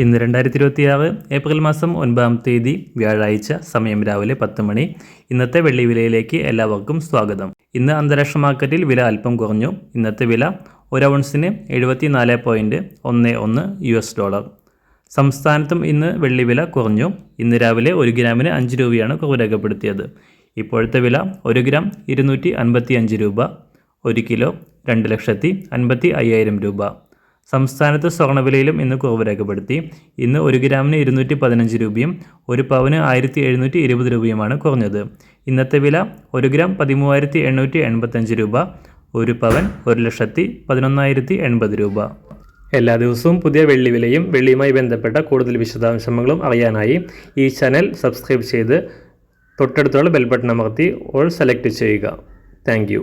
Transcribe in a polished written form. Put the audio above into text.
ഇന്ന് 2026 ഏപ്രിൽ മാസം 9-ാം തീയതി വ്യാഴാഴ്ച, സമയം രാവിലെ 10 മണി. ഇന്നത്തെ വെള്ളി വിലയിലേക്ക് എല്ലാവർക്കും സ്വാഗതം. ഇന്ന് അന്താരാഷ്ട്ര മാർക്കറ്റിൽ വില അല്പം കുറഞ്ഞു. ഇന്നത്തെ വില ഒരു ഔൺസിന് 74.11 $. സംസ്ഥാനത്തും ഇന്ന് വെള്ളി വില കുറഞ്ഞു. ഇന്ന് രാവിലെ 1 ഗ്രാമിന് 5 രൂപയാണ് കുറവ് രേഖപ്പെടുത്തിയത്. ഇപ്പോഴത്തെ വില 1 ഗ്രാം 255 രൂപ, 1 കിലോ 2,55,000 രൂപ. സംസ്ഥാനത്ത് സ്വർണ്ണവിലയിലും ഇന്ന് കുറവ് രേഖപ്പെടുത്തി. ഇന്ന് 1 ഗ്രാമിന് 215 രൂപയും 1 പവന് 1,720 രൂപയുമാണ് കുറഞ്ഞത്. ഇന്നത്തെ വില 1 ഗ്രാം 13,885 രൂപ, 1 പവൻ 1,11,080 രൂപ. എല്ലാ ദിവസവും പുതിയ വെള്ളി വിലയും വെള്ളിയുമായി ബന്ധപ്പെട്ട കൂടുതൽ വിശദാംശങ്ങളും അറിയാനായി ഈ ചാനൽ സബ്സ്ക്രൈബ് ചെയ്ത് തൊട്ടടുത്തുള്ള ബെൽ ബട്ടൺ അമർത്തി ഓൾ സെലക്ട് ചെയ്യുക. താങ്ക്